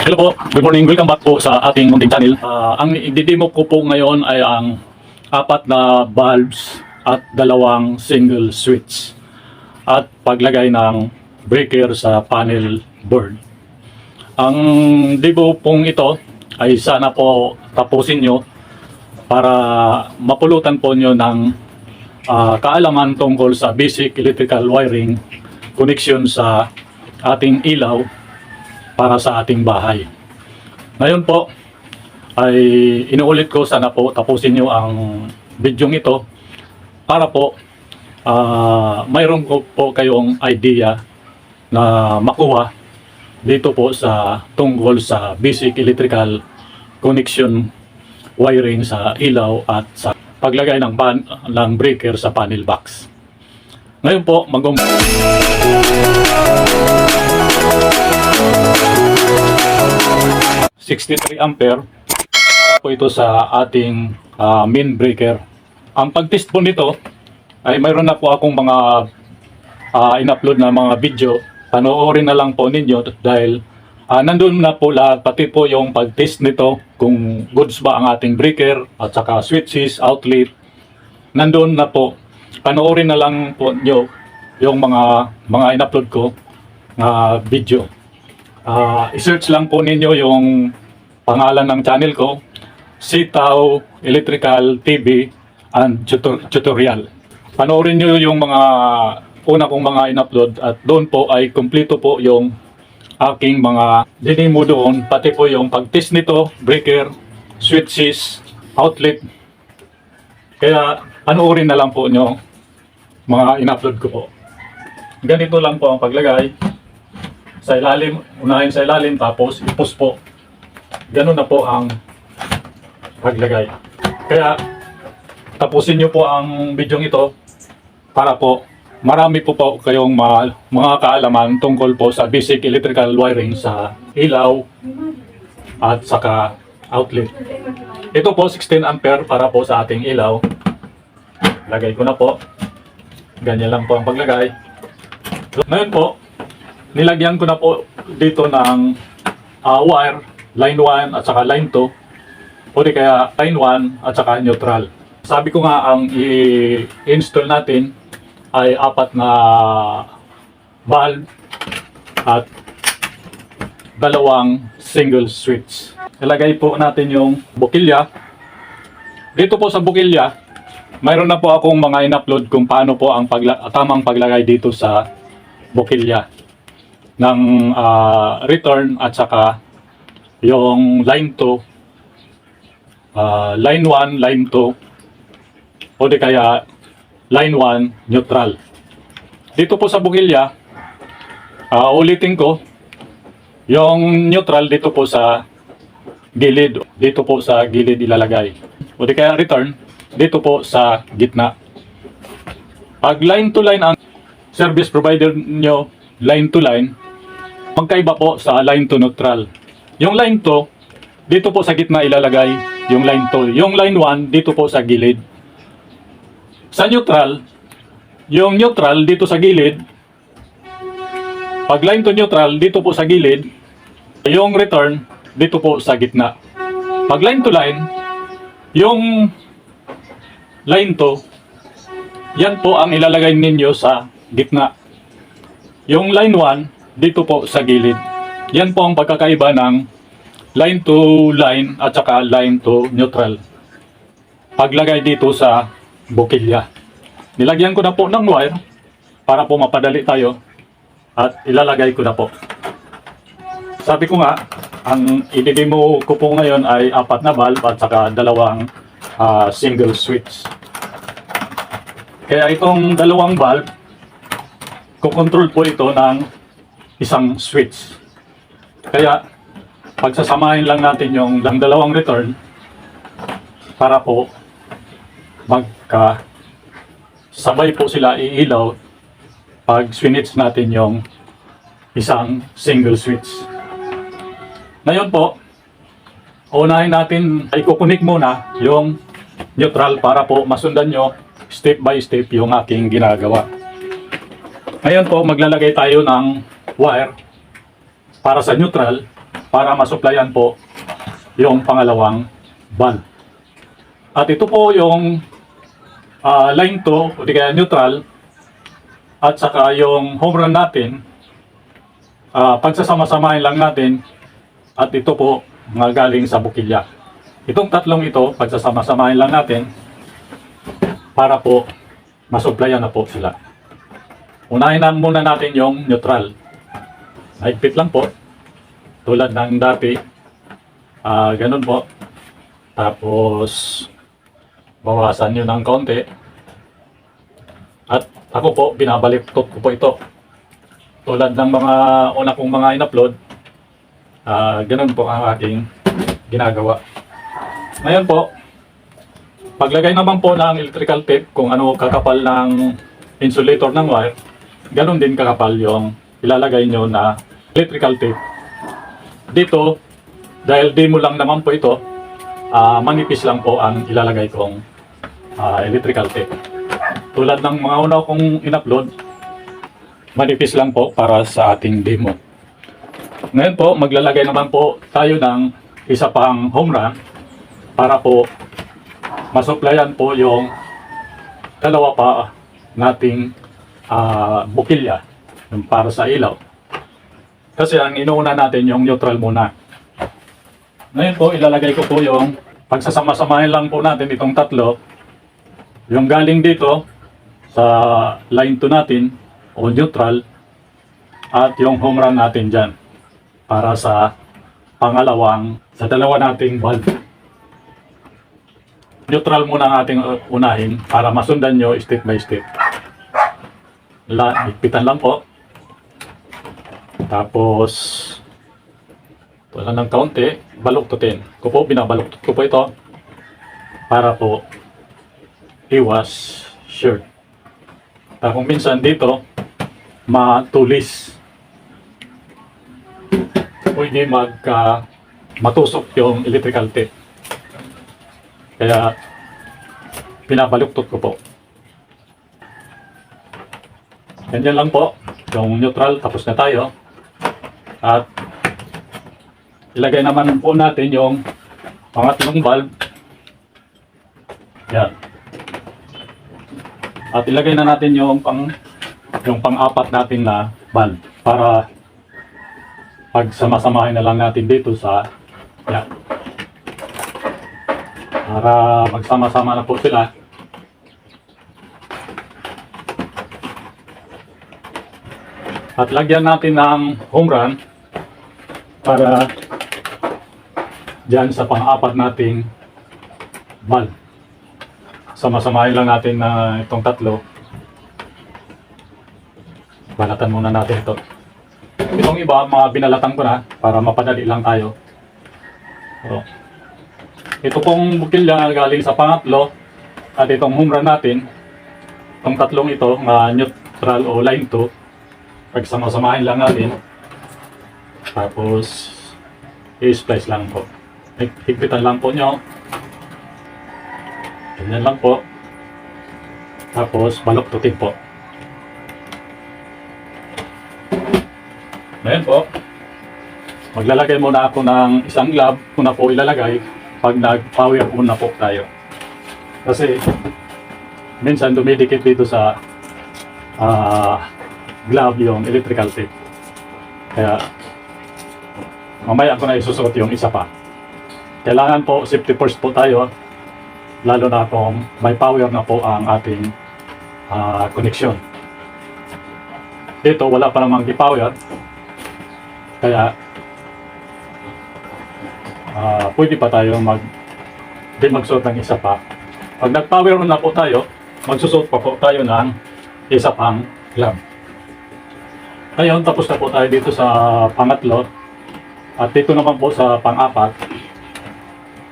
Hello po, good morning. Welcome back po sa ating munting channel. Ang i-demo ko po ngayon ay ang 4 na valves at 2 single switch at paglagay ng breaker sa panel board. Ang demo pong ito ay sana po tapusin nyo para mapulutan po nyo ng kaalaman tungkol sa basic electrical wiring connection sa ating ilaw para sa ating bahay. Ngayon po ay inuulit ko, sana po tapusin nyo ang video ito para po mayroon ko po kayong idea na makuha dito po sa tungkol sa basic electrical connection wiring sa ilaw at sa paglagay ng breaker sa panel box. Ngayon po 63 ampere po ito sa ating main breaker. Ang pag-test po nito ay mayroon na po akong mga in-upload na mga video. Panoorin na lang po ninyo dahil nandun na po lahat, pati po yung pag-test nito kung goods ba ang ating breaker at saka switches, outlet. Nandun na po. Panoorin na lang po nyo yung mga in-upload ko na video. I-search lang po ninyo yung pangalan ng channel ko, Sitaw Electrical TV and Tutorial. Panoorin nyo yung mga una kong mga in-upload at doon po ay kumpleto po yung aking mga dinemo doon, pati po yung pag-test nito, breaker, switches, outlet. Kaya panoorin na lang po nyo mga in-upload ko po. Ganito lang po ang paglagay sa ilalim, unahin sa ilalim tapos i-push po. Ganun na po ang paglagay. Kaya tapusin nyo po ang video ito para po marami po kayong mga kaalaman tungkol po sa basic electrical wiring sa ilaw at saka outlet. Ito po 16 ampere para po sa ating ilaw. Lagay ko na po. Ganyan lang po ang paglagay. Ngayon po, nilagyan ko na po dito ng wire, line 1 at saka line 2 o di kaya line 1 at saka neutral. Sabi ko nga ang i-install natin ay 4 na valve at 2 single switch. Ilagay po natin yung bukilya. Dito po sa bukilya, mayroon na po akong mga in-upload kung paano po ang tamang paglagay dito sa bukilya ng return at saka yung line 2, line 1, line 2 o di kaya line 1 neutral. Dito po sa bukilya, ulitin ko, yung neutral dito po sa gilid, dito po sa gilid ilalagay o di kaya return dito po sa gitna. Pag line to line ang service provider nyo, line to line, magkaiba po sa line to neutral. Yung line to, dito po sa gitna ilalagay yung line to. Yung line 1, dito po sa gilid. Sa neutral, yung neutral dito sa gilid. Pag line to neutral, dito po sa gilid. Yung return, dito po sa gitna. Pag line to line, yung line to, yan po ang ilalagay ninyo sa gitna. Yung line 1, dito po sa gilid. Yan po ang pagkakaiba ng line to line at saka line to neutral. Paglagay dito sa bukilya. Nilagyan ko na po ng wire para po mapadali tayo at ilalagay ko na po. Sabi ko nga, ang i-demo ko po ngayon ay 4 na valve at saka 2 single switch. Kaya itong 2 valve, kukontrol po ito ng isang switch. Kaya pagsasamahin lang natin yung 2 return para po sabay po sila iilaw pag switch natin yung isang single switch. Ngayon po, unahin natin ay kukunik muna yung neutral para po masundan nyo step by step yung aking ginagawa. Ngayon po, maglalagay tayo ng wire para sa neutral para masuplayan po yung pangalawang valve. At ito po yung line 2 o di kaya neutral at saka yung home run natin, pagsasama-samahin lang natin at ito po mga galing sa bukilya. Itong tatlong ito, pagsasama-samahin lang natin para po masuplayan na po sila. Unahin na muna natin yung neutral. Mahigpit lang po. Tulad ng dati. Ganun po. Tapos, bawasan nyo ng konti. At ako po, binabalik-tot ko po ito. Tulad ng mga una kong mga in-upload. Ganun po ang aking ginagawa. Ngayon po, paglagay naman po ng electrical tape, kung ano kakapal ng insulator ng wire, ganun din kakapal yung ilalagay nyo na electrical tape. Dito, dahil demo lang naman po ito, manipis lang po ang ilalagay kong electrical tape. Tulad ng mga una kong in-upload, manipis lang po para sa ating demo. Ngayon po, maglalagay naman po tayo ng isa pang home run para po masuplayan po yung dalawa pa nating bukilya yung para sa ilaw. Kasi ang inuuna natin yung neutral muna. Ngayon po, ilalagay ko po yung pagsasama-samahin lang po natin itong tatlo. Yung galing dito sa line 2 natin o neutral at yung home run natin dyan para sa sa dalawa nating valve. Neutral muna ang ating unahin para masundan nyo step by step. Higpitan lang po. Tapos, wala ng kaunti, baluktutin. Binabaluktot ko po ito para po iwas short. Kung minsan dito, matulis. Pwede matusok yung electrical tape. Kaya, pinabaluktot ko po. Ganyan lang po. Yung neutral, tapos na tayo. At, ilagay naman po natin yung pangatlong valve. Yan. At ilagay na natin yung pang-apat natin na valve. Para, pagsama-samahin na lang natin dito sa, yan. Para magsama-sama na po sila. At lagyan natin ng home run para dyan sa pang-apat nating valve. Sama-samahin lang natin na itong tatlo. Balatan muna natin ito. Itong iba, mga binalatan ko na para mapadali lang tayo. So, ito pong bukilya galing sa pangatlo at itong home run natin, itong tatlong ito, neutral o line 2, pagsama-samahin lang natin. Tapos, i-splice lang po. Higpitan lang po nyo. Ganyan lang po. Tapos, baluktutin po. Ngayon po, maglalagay muna ako ng isang glove. Muna po ilalagay pag nag-power on na po tayo. Kasi minsan dumidikit dito sa glove yung electrical tape. Kaya mamaya ko na isusuot yung isa pa. Kailangan po safety first po tayo, lalo na kung may power na po ang ating connection. Dito wala pa namang di-power. Kaya pwede pa tayo magsuot ng isa pa. Pag nag-power on na po tayo, magsusuot pa po tayo ng isa pang glove. Ngayon, tapos na po tayo dito sa pangatlo. At dito naman po sa pang-apat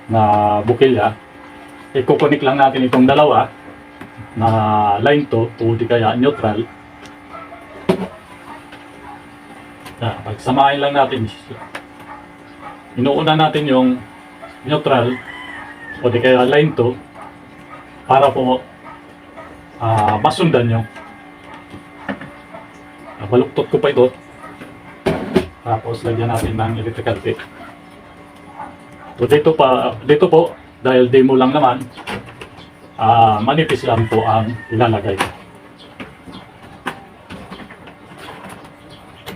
na bukilya, ikukunik lang natin itong dalawa na line 2 o di kaya neutral. Pagsamahin lang natin. Inuuna natin yung neutral o di kaya line 2 para po masundan nyo. Baluktot ko pa ito. Tapos lagyan natin ng electrical tape. So dito po, dahil demo lang naman, manipis lang po ang ilalagay.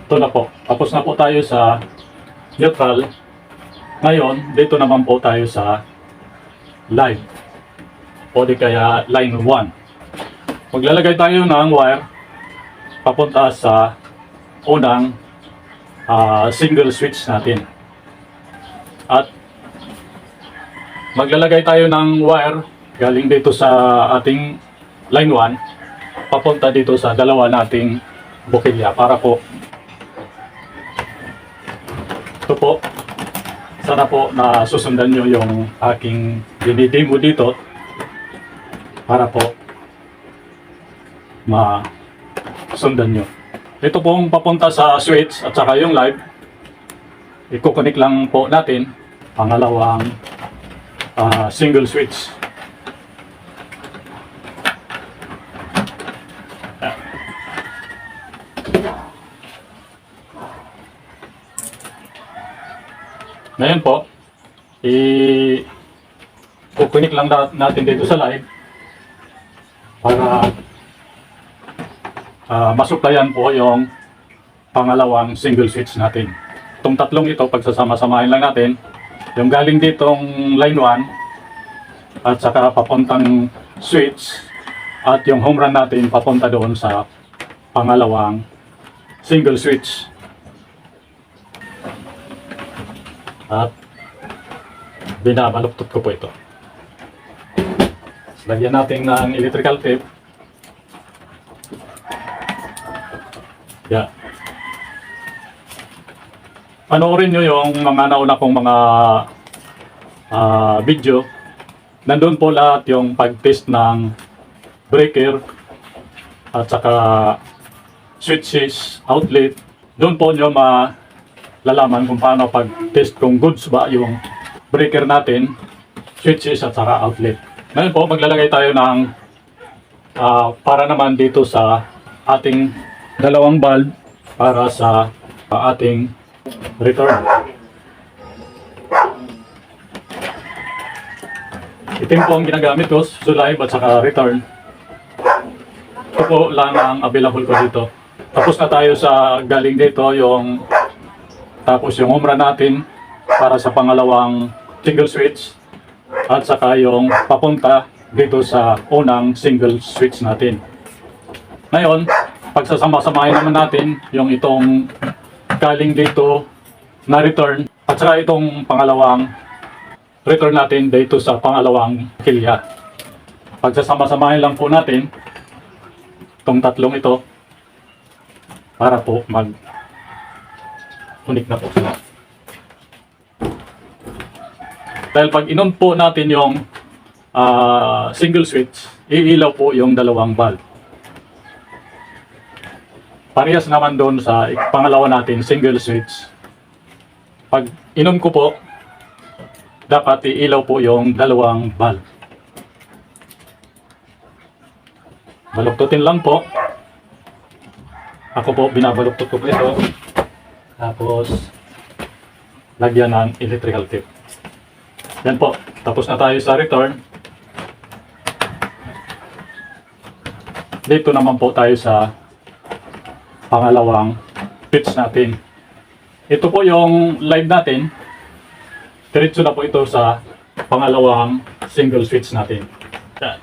Ito na po. Tapos na po tayo sa neutral. Ngayon, dito naman po tayo sa live. O di kaya line 1. Maglalagay tayo ng wire papunta sa unang single switch natin. At maglalagay tayo ng wire galing dito sa ating line 1 papunta dito sa dalawa nating bukilya para po ito po, sana po na susundan nyo yung aking dinidemo dito para po masundan nyo. Ito pong papunta sa switch at saka yung live, i-connect lang po natin pangalawang single switch. Ngayon po, i-connect lang natin dito sa live para masuplayan po yung pangalawang single switch natin. Itong tatlong ito, pagsasama-samahin lang natin, yung galing ditong line 1 at saka papuntang switch at yung home run natin papunta doon sa pangalawang single switch. At binabaluktot ko po ito. Lagyan natin ng electrical tape. Yeah. Panoorin nyo yung mga nauna kong mga video. Nandun po lahat yung pag-test ng breaker at saka switches, outlet. Doon po nyo lalaman kung paano pag-test kung goods ba yung breaker natin, switches at saka outlet. Ngayon po, maglalagay tayo ng para naman dito sa ating dalawang bulb para sa ating return. Itim po ang ginagamit ko, live at saka return. Ito po lang ang available ko dito. Tapos na tayo sa galing dito yung tapos yung home run natin para sa pangalawang single switch at saka yung papunta dito sa unang single switch natin. Ngayon, pagsasama-samahin naman natin yung itong galing dito na return at saka itong pangalawang return natin dito sa pangalawang kilya. Pagsasama-samahin lang po natin itong tatlong ito para po connect na po sila. Dahil pag inon po natin yung single switch, iilaw po yung dalawang bulb. Parehas naman doon sa pangalawa natin, single switch. Pag inon ko po, dapat iilaw po yung dalawang bulb. Baluktutin lang po. Ako po, binabaluktot ko po ito. Tapos, lagyan ng electrical tape. Yan po, tapos na tayo sa return. Dito naman po tayo sa pangalawang switch natin. Ito po yung live natin. Diretso na po ito sa pangalawang single switch natin. Yan.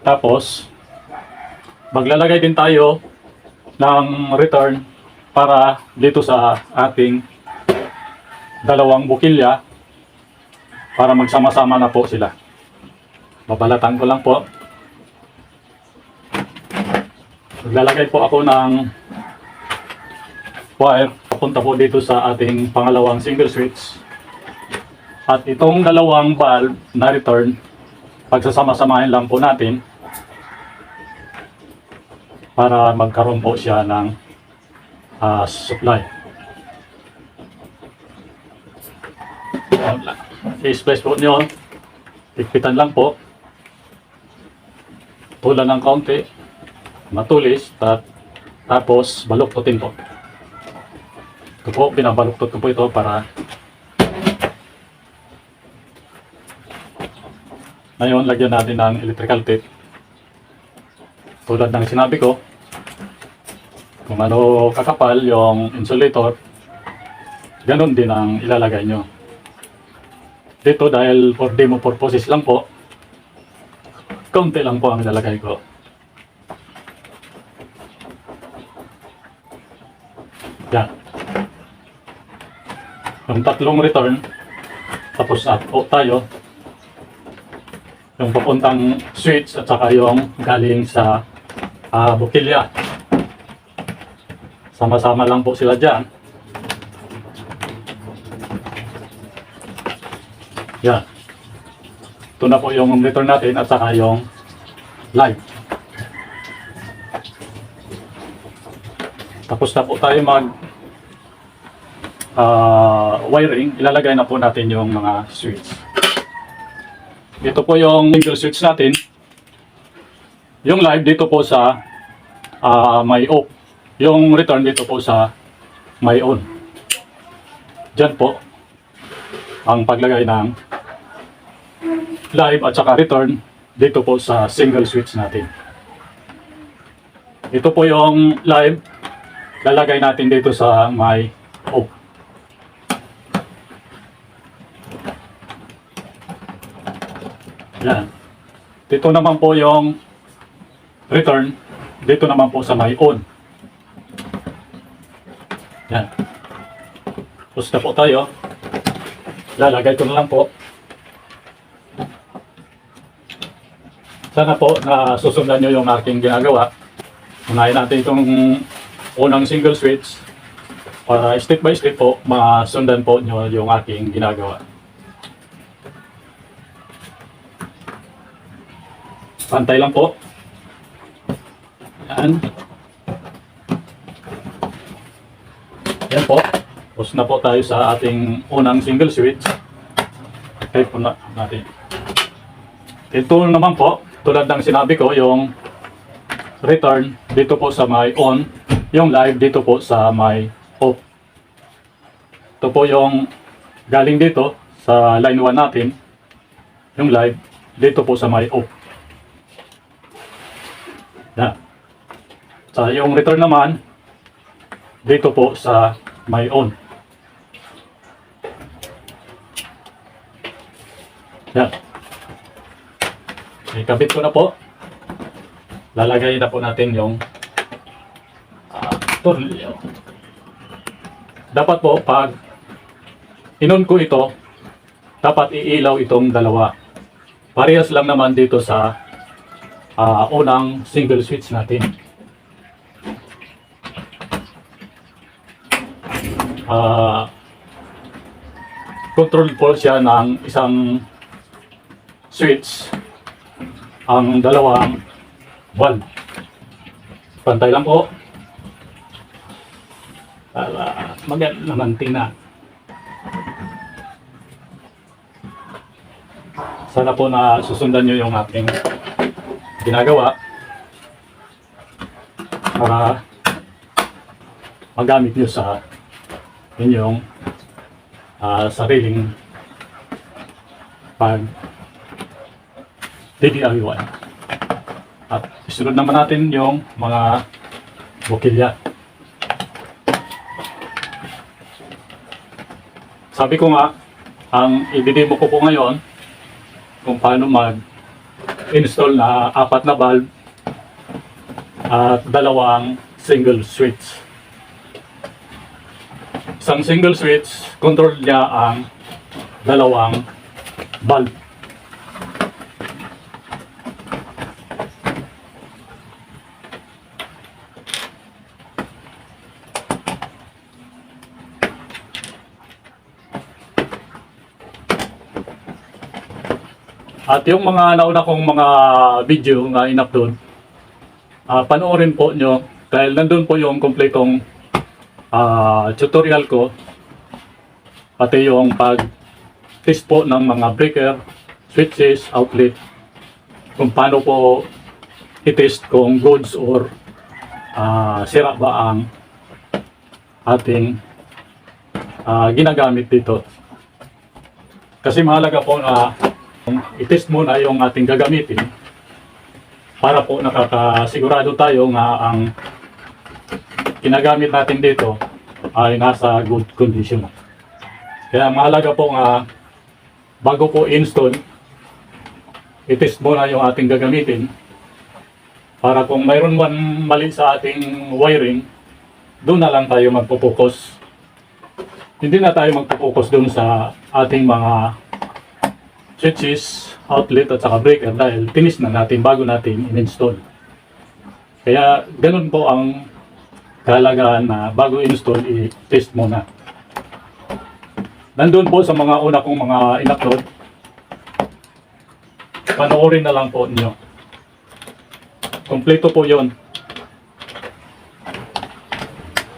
Tapos, maglalagay din tayo ng return para dito sa ating dalawang bukilya para magsama-sama na po sila. Babalatan ko lang po. Maglalagay po ako ng wire papunta po dito sa ating pangalawang single switch. At itong dalawang bulb na return, pagsasama-samahin lang po natin para magkaroon po siya ng supply. I-splice po nyo, higpitan lang po, tulan ng kaunti, matulis, at Tapos baluktutin po. Ito po, binabaluktot ko po ito para ngayon lagyan natin ng electrical tape. Tulad ng sinabi ko, kung ano kakapal yung insulator, ganun din ang ilalagay nyo. Dito dahil for demo purposes lang po, kaunti lang po ang ilalagay ko. Yan. Yung tatlong return, tapos at po tayo. Yung papuntang switch at saka yung galing sa bukilya. Sama-sama lang po sila dyan. Yan. Ito na po yung return natin at saka yung live. Tapos na po tayo mag wiring. Ilalagay na po natin yung mga switch. Ito po yung single switch natin. Yung live dito po sa may off. Yung return dito po sa may on. Diyan po ang paglagay ng live at saka return dito po sa single switch natin. Ito po yung live. Lalagay natin dito sa may off. Yan. Dito naman po yung return. Dito naman po sa may on. Yan. Tapos na po tayo. Lalagay ko na lang po. Sana po na susundan nyo yung aking ginagawa. Unahin natin itong unang single switch para step by step po masundan po nyo yung aking ginagawa. Pantay lang po. Yan. Yan po. Tapos na po tayo sa ating unang single switch. Okay po na natin. Ito naman po, tulad ng sinabi ko, yung return dito po sa may on, yung live dito po sa may off. Ito po yung galing dito sa line 1 natin, yung live dito po sa may off. Yan. Sa yung return naman dito po sa may on. Yan. Ikabit ko na po. Lalagay na po natin yung tornilyo. Dapat po pag inon ko ito, dapat iilaw itong dalawa. Parehas lang naman dito sa unang single switch natin. Control po siya ng isang switch ang dalawang valve. Pantay lang po para maganda naman tingnan. Sana po na susundan nyo yung ating ginagawa para magamit nyo sa inyong sariling pag DIY. At isunod naman natin yung mga bukilya. Sabi ko nga, ang i-demo ko po ngayon kung paano mag-install na 4 na valve at 2 single switch. Isang single switch, control niya ang 2 valve. At yung mga nauna kong mga video na in-upload, panoorin po nyo dahil nandun po yung kompletong tutorial ko, pati yung pag-test po ng mga breaker, switches, outlet, kung paano po i-test kung goods or sira ba ang ating ginagamit dito. Kasi mahalaga po na i-test muna yung ating gagamitin para po nakakasigurado tayo nga ang ginagamit natin dito ay nasa good condition. Kaya mahalaga po nga bago po install, i-test muna yung ating gagamitin para kung mayroon man mali sa ating wiring, doon na lang tayo magpo-focus. Hindi na tayo magpo-focus doon sa ating mga switches, outlet at saka breaker dahil tinis na natin bago natin in-install. Kaya ganun po ang kahalagahan na bago install, i-test muna. Nandun po sa mga una kong mga in-upload, panoorin na lang po niyo. Kompleto po yon.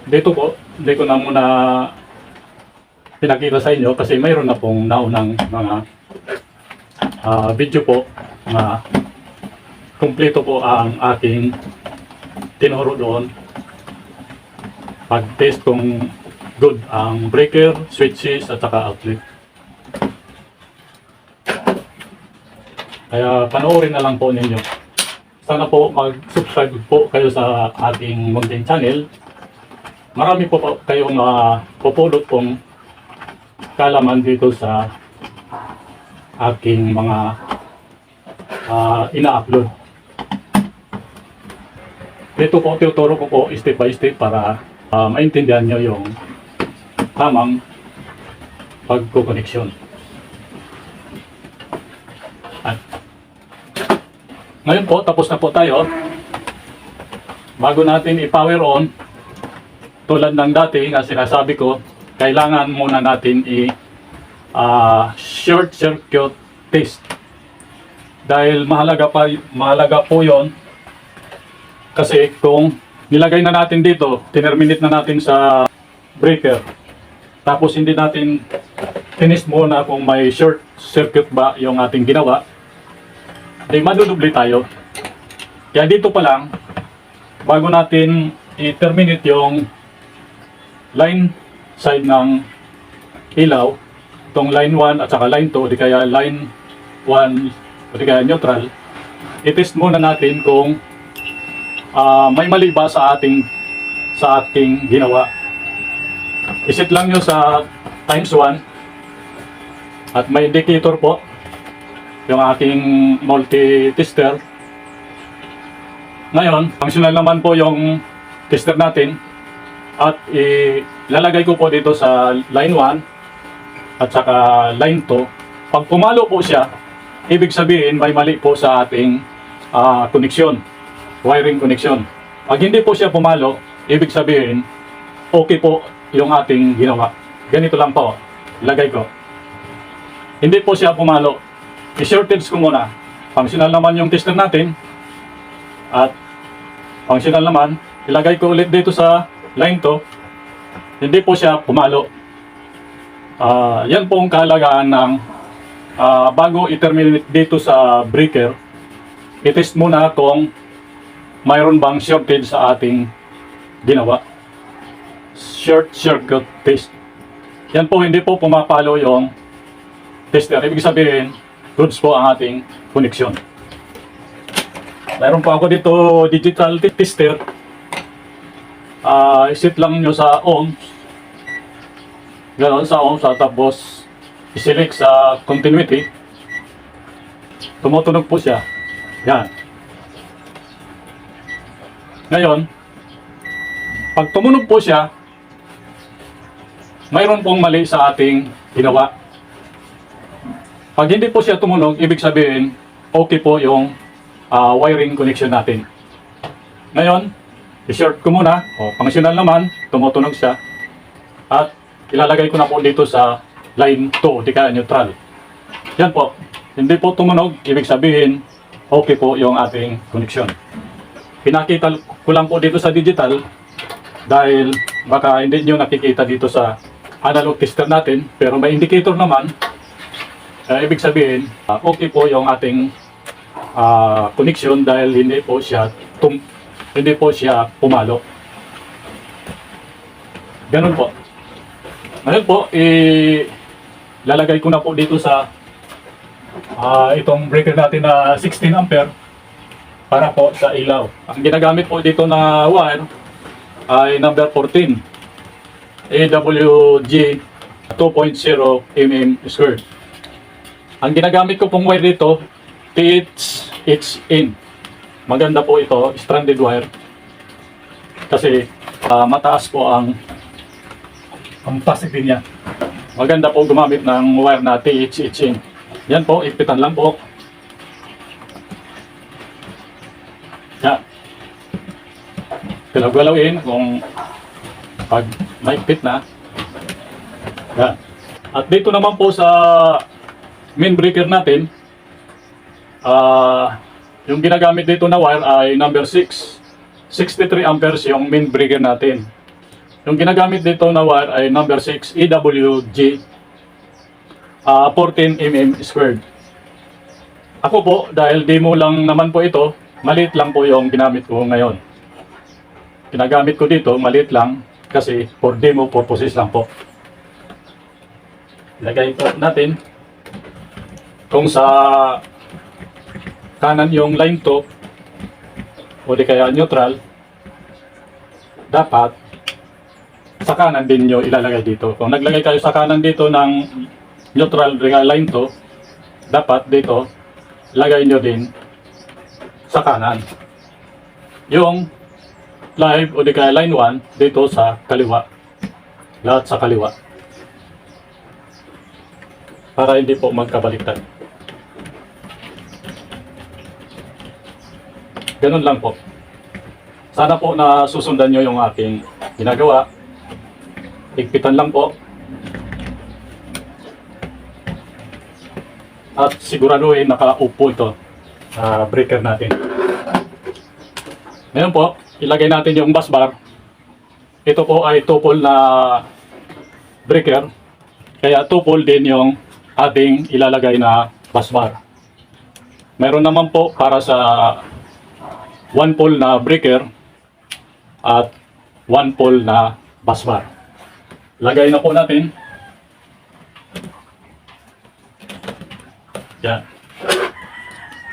Dito po, hindi ko na muna pinakita sa inyo kasi mayroon na pong naunang mga video po na kompleto po ang aking tinuro doon. Pag-test kung good ang breaker, switches at saka outlet. Kaya panoorin na lang po ninyo. Sana po mag-subscribe po kayo sa ating munting channel. Marami po kayong pupulot pong kalaman dito sa aking mga ina-upload. Dito po tuturo ko po step by step para maintindihan nyo yung tamang pagkukoneksyon. At ngayon po, tapos na po tayo. Bago natin i-power on, tulad ng dati nga sinasabi ko, kailangan muna natin short circuit test. Dahil mahalaga po yon. Kasi kung nilagay na natin dito, tinerminate na natin sa breaker, tapos hindi natin tinis muna kung may short circuit ba yung ating ginawa, di madudubli tayo. Kaya dito pa lang, bago natin i-terminate yung line side ng ilaw, itong line 1 at saka line 2, di kaya line 1 o di kaya neutral, i-test muna natin kung may mali ba sa ating ginawa. Isit lang nyo sa times 1 at may indicator po yung aking multi-tester. Ngayon, functional naman po yung tester natin at ilalagay ko po dito sa line 1 at saka line 2. Pag pumalo po siya, ibig sabihin may mali po sa ating koneksyon, wiring connection. Pag hindi po siya pumalo, ibig sabihin okay po yung ating ginawa. Ganito lang po, ilagay ko. Hindi po siya pumalo, i-shortage ko muna. Functional naman yung tester natin at functional naman, ilagay ko ulit dito sa line 2. Hindi po siya pumalo. Yan po ang kahalagaan ng bago i-terminate dito sa breaker, i-test muna kung mayroon bang shortage sa ating ginawa. Short circuit test. Yan po, hindi po pumapalo yung tester. Ibig sabihin, goods po ang ating connection. Mayroon pa ako dito digital tester. Isit lang nyo sa ohms. Ganon sa ohms, tapos iselect sa continuity. Tumutunog po siya. Yan. Ngayon, pag tumunog po siya, mayroon pong mali sa ating ginawa. Pag hindi po siya tumunog, ibig sabihin, okay po yung wiring connection natin. Ngayon, i-short ko muna. Functional naman, tumutunog siya. At ilalagay ko na po dito sa line 2, di kaya neutral. Yan po. Hindi po tumunog, ibig sabihin, okay po yung ating connection. Pinakita ko lang po dito sa digital dahil baka hindi nyo nakikita dito sa analog tester natin, pero may indicator naman. Ibig sabihin, okay po yung ating connection dahil hindi po siya hindi po siya pumalo. Ganun po. Ngayon po, lalagay ko na po dito sa itong breaker natin na 16 ampere para po sa ilaw. Ang ginagamit po dito na wire ay number 14 AWG 2.0 mm squared. Ang ginagamit ko pong wire dito, THHN. Maganda po ito, stranded wire. Kasi mataas po ang plastic din niya. Maganda po gumamit ng wire na THHN. Yan po, ipitan lang po. Yan. Galaw-galawin kung pag maipit na. Yan. At dito naman po sa main breaker natin, yung ginagamit dito na wire ay number 6. 63 amperes yung main breaker natin. Yung ginagamit dito na wire ay number 6 EWG 14 mm squared. Ako po, dahil demo lang naman po ito, maliit lang po yung ginamit ko ngayon. Ginagamit ko dito, maliit lang kasi for demo purposes lang po. Lagay po natin kung sa kanan yung line to o di kaya neutral, dapat sa kanan din nyo ilalagay dito. Kung naglagay kayo sa kanan dito ng neutral line to, dapat dito lagay nyo din sa kanan yung live o di kaya line 1 dito sa kaliwa, lahat sa kaliwa, para hindi po magkabaliktad. Ganun lang po. Sana po na susundan nyo yung aking ginagawa. Higpitan lang po. At siguraduhin nakaupo ito breaker natin. Ngayon po, ilagay natin yung bus bar. Ito po ay 2-pole na breaker. Kaya 2-pole din yung ating ilalagay na bus bar. Meron naman po para sa 1-pole na breaker at 1-pole na bus bar. Lagay na po natin. Yan.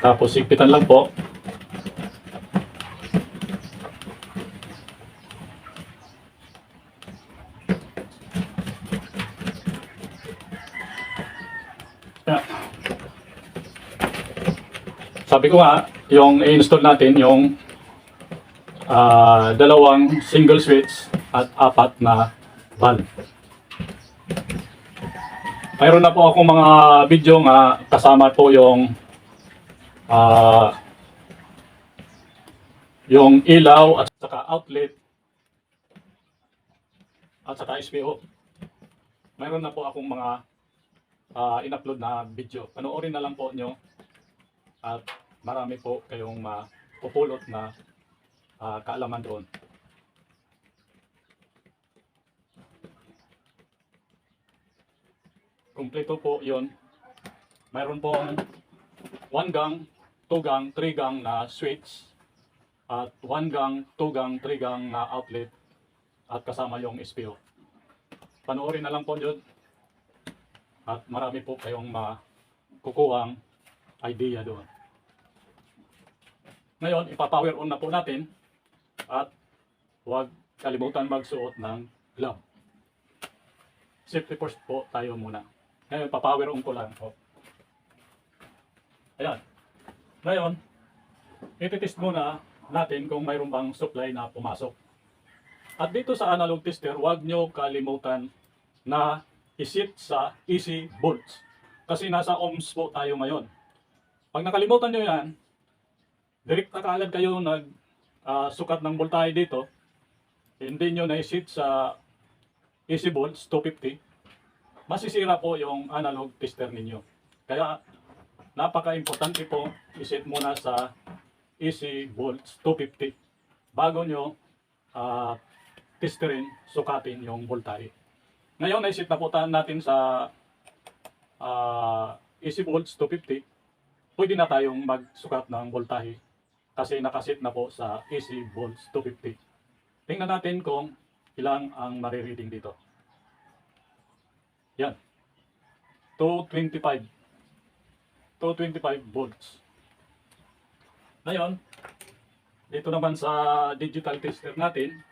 Tapos higpitan lang po. Yan. Sabi ko nga, yung i-install natin yung dalawang single switch at 4 na valve. Mayroon na po akong mga video nga kasama po yung ilaw at saka outlet at saka SPO. Mayroon na po akong mga in-upload na video. Panoorin na lang po nyo at marami po kayong mapupulot na kaalaman doon. Kompleto po yon. Mayroon pong 1 gang, 2 gang, 3 gang na switch at 1 gang, 2 gang, 3 gang na outlet at kasama yung SPO. Panoorin na lang po yun at marami po kayong makukuhang idea doon. Ngayon, ipapower on na po natin at huwag kalimutan magsuot ng glove. Safety first po tayo muna. Ngayon, papower on ko lang po. Ayan. Ngayon, ititest muna natin kung mayroon bang supply na pumasok. At dito sa analog tester, huwag nyo kalimutan na isit sa easy volts. Kasi nasa ohms po tayo ngayon. Pag nakalimutan nyo yan, direct na kaagad kayo sukat ng voltahe dito, hindi nyo na-isit sa easy volts 250, masisira po yung analog tester ninyo. Kaya napaka-importante po iset muna sa easy volts 250 bago nyo testerin, sukatin yung voltahe. Ngayon na-iset na po natin sa easy volts 250, pwede na tayong magsukat ng voltahe kasi nakasit na po sa AC volts 250. Tingnan natin kung ilang ang marireading dito. Yan. 225. 225 volts. Ngayon, dito naman sa digital tester natin,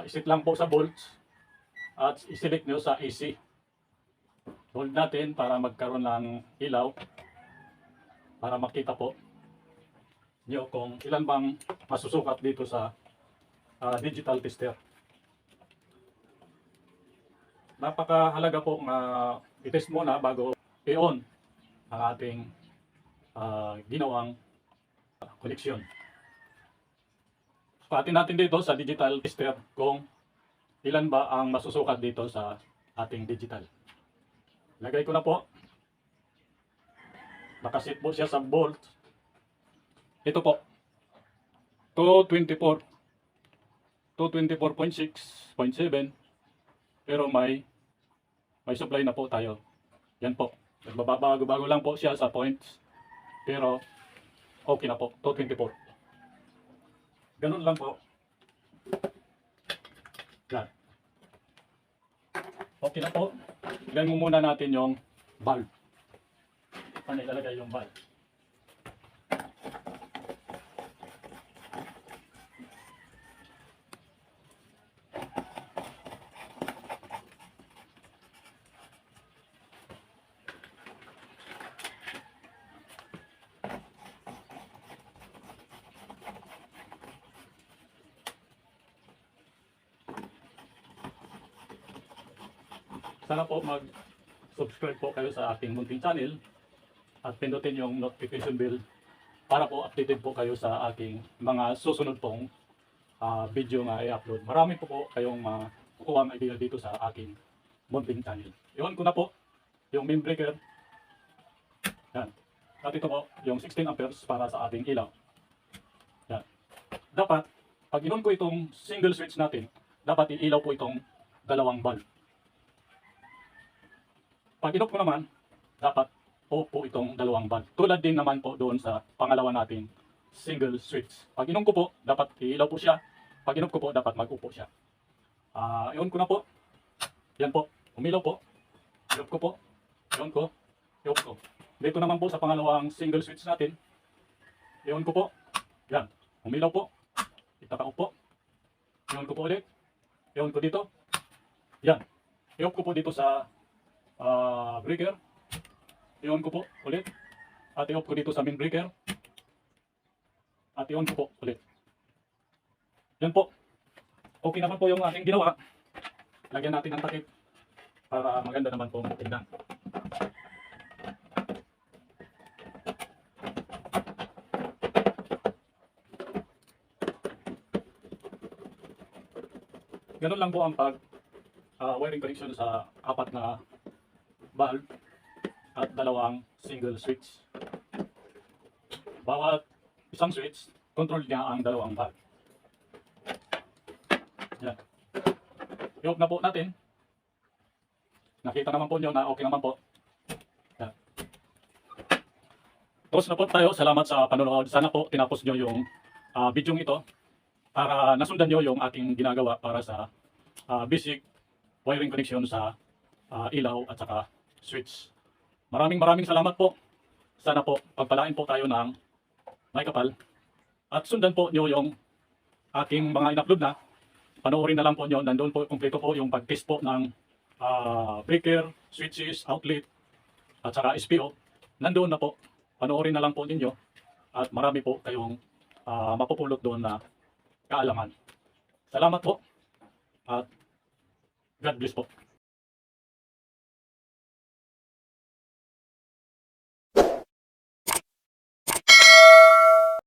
isit lang po sa volts at iselect nyo sa AC. Hold natin para magkaroon ng ilaw para makita po nyo kung ilan bang masusukat dito sa digital tester. Napakahalaga po na i-test muna bago i-on ang ating ginawang koneksyon. Sukatin natin dito sa digital tester kung ilan ba ang masusukat dito sa ating digital. Lagay ko na po. Nakasit po siya sa volt. Ito po. 224. 224.6.7. Pero may supply na po tayo. Yan po. Nagbabago-bago lang po siya sa points. Pero okay na po. 224. Ganun lang po. Yan. Okay na po. Ilagay mo muna natin yung valve. Paano ilalagay yung valve? Sana po mag-subscribe po kayo sa ating munting channel at pindutin yung notification bell para po updated po kayo sa aking mga susunod pong video na i-upload. Marami po kayong makukuha ang idea dito sa aking munting channel. Iwan ko na po yung main breaker. Yan. At ito po yung 16 amperes para sa ating ilaw. Yan. Dapat, pag inon ko itong single switch natin, dapat iilaw po itong dalawang bulb. Pag inop ko naman, dapat off po itong dalawang bulb. Tulad din naman po doon sa pangalawa nating single switch. Pag inom ko po, dapat iilaw po siya. Pag inop ko po, dapat mag-off po siya. I-on ko na po. Yan po. Umilaw po. I-off ko po. I-on ko. I-off ko. Dito naman po sa pangalawang single switch natin. I-on ko po. Yan. Umilaw po. Itaka-off po. I-on ko po ulit. I-on ko dito. Yan. I-off ko po dito sa breaker. I-on ko po ulit. At i-off ko dito sa main breaker. At i-on ko po ulit. Yan po. Okay naman po yung ating ginawa. Lagyan natin ng takip para maganda naman po tignan. Ganun lang po ang wiring connection sa apat na valve at dalawang single switch. Bawat isang switch, control niya ang dalawang valve. Yan. I-off na po natin. Nakita naman po nyo na okay naman po. Yan. Tapos na po tayo. Salamat sa panonood. Sana po tinapos nyo yung video ito para nasundan nyo yung ating ginagawa para sa basic wiring connection sa ilaw at saka switch. Maraming salamat po. Sana po pagpalain po tayo ng may kapal at sundan po nyo yung aking mga in-upload na. Panoorin na lang po nyo. Nandun po kompleto po yung pag-test po ng breaker, switches, outlet at saka SPO. Nandun na po. Panoorin na lang po ninyo at marami po kayong mapupulot doon na kaalaman. Salamat po at God bless po.